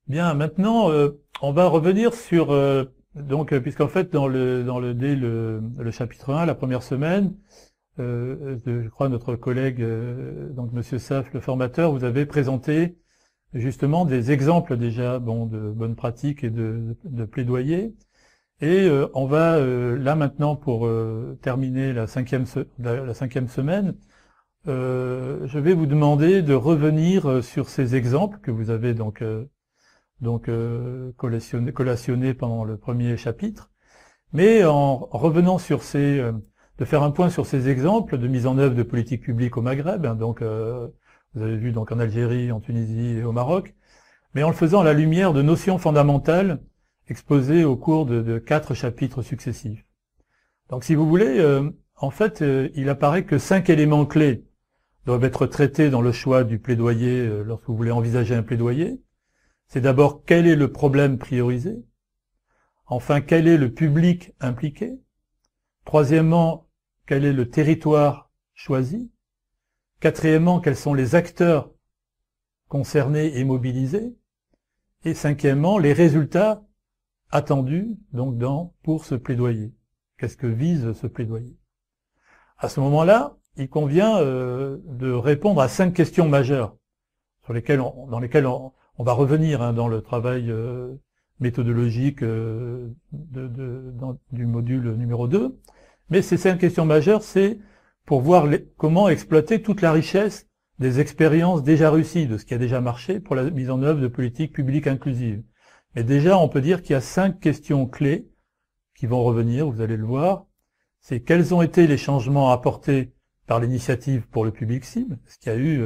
Bien, maintenant, on va revenir sur puisqu'en fait dès le chapitre 1, la première semaine, je crois notre collègue donc Monsieur Saff, le formateur, vous avez présenté justement des exemples déjà de bonnes pratiques et de plaidoyer. Et on va là maintenant pour terminer la cinquième semaine, je vais vous demander de revenir sur ces exemples que vous avez collationné pendant le premier chapitre, mais en revenant sur de faire un point sur ces exemples de mise en œuvre de politiques publiques au Maghreb, vous avez vu donc en Algérie, en Tunisie et au Maroc, mais en le faisant à la lumière de notions fondamentales exposées au cours de 4 chapitres successifs. Donc si vous voulez, en fait, il apparaît que 5 éléments clés doivent être traités dans le choix du plaidoyer lorsque vous voulez envisager un plaidoyer. C'est d'abord quel est le problème priorisé, enfin quel est le public impliqué, troisièmement quel est le territoire choisi, quatrièmement quels sont les acteurs concernés et mobilisés, et cinquièmement les résultats attendus pour ce plaidoyer. Qu'est-ce que vise ce plaidoyer? À ce moment-là, il convient de répondre à 5 questions majeures dans lesquelles on va revenir dans le travail méthodologique du module numéro 2. Mais ces 5 questions majeures, c'est pour voir comment exploiter toute la richesse des expériences déjà réussies, de ce qui a déjà marché pour la mise en œuvre de politiques publiques inclusives. Mais déjà, on peut dire qu'il y a 5 questions clés qui vont revenir, vous allez le voir. C'est quels ont été les changements apportés par l'initiative pour le public cible, ce qu'il y a eu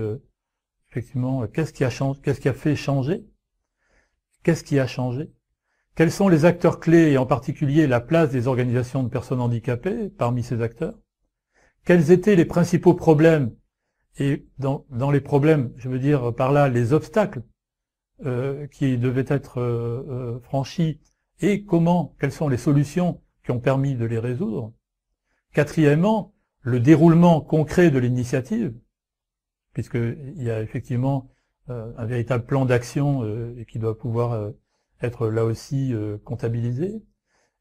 effectivement, qu'est-ce qui a fait changer? Qu'est-ce qui a changé? Quels sont les acteurs clés et en particulier la place des organisations de personnes handicapées parmi ces acteurs? Quels étaient les principaux problèmes? Et dans les problèmes, je veux dire par là les obstacles qui devaient être franchis et quelles sont les solutions qui ont permis de les résoudre? Quatrièmement, le déroulement concret de l'initiative, puisqu'il y a effectivement un véritable plan d'action et qui doit pouvoir être là aussi comptabilisé.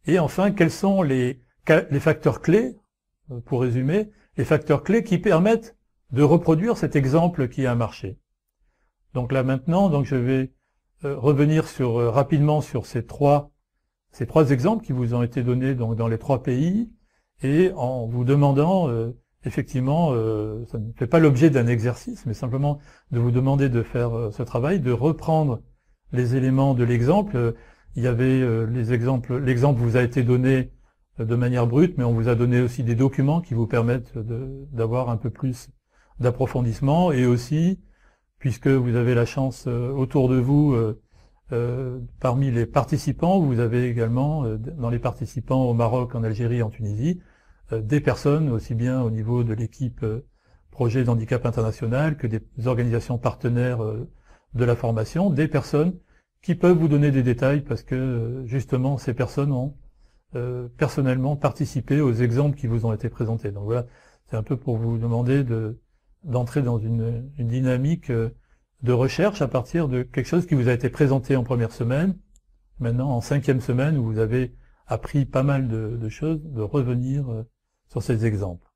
Et enfin, quels sont les facteurs clés, pour résumer, les facteurs clés qui permettent de reproduire cet exemple qui a marché. Donc là maintenant, je vais revenir rapidement sur ces trois exemples qui vous ont été donnés dans les 3 pays, et en vous demandant effectivement, ça ne fait pas l'objet d'un exercice, mais simplement de vous demander de faire ce travail, de reprendre les éléments de l'exemple. Il y avait l'exemple vous a été donné de manière brute, mais on vous a donné aussi des documents qui vous permettent d'avoir un peu plus d'approfondissement, et aussi, puisque vous avez la chance autour de vous, parmi les participants, vous avez également, dans les participants au Maroc, en Algérie, en Tunisie, des personnes, aussi bien au niveau de l'équipe projet d'handicap international que des organisations partenaires de la formation, des personnes qui peuvent vous donner des détails parce que justement ces personnes ont personnellement participé aux exemples qui vous ont été présentés. Donc voilà, c'est un peu pour vous demander d'entrer dans une dynamique de recherche à partir de quelque chose qui vous a été présenté en première semaine. Maintenant, en 5e semaine, où vous avez appris pas mal de choses, de revenir sur ces exemples.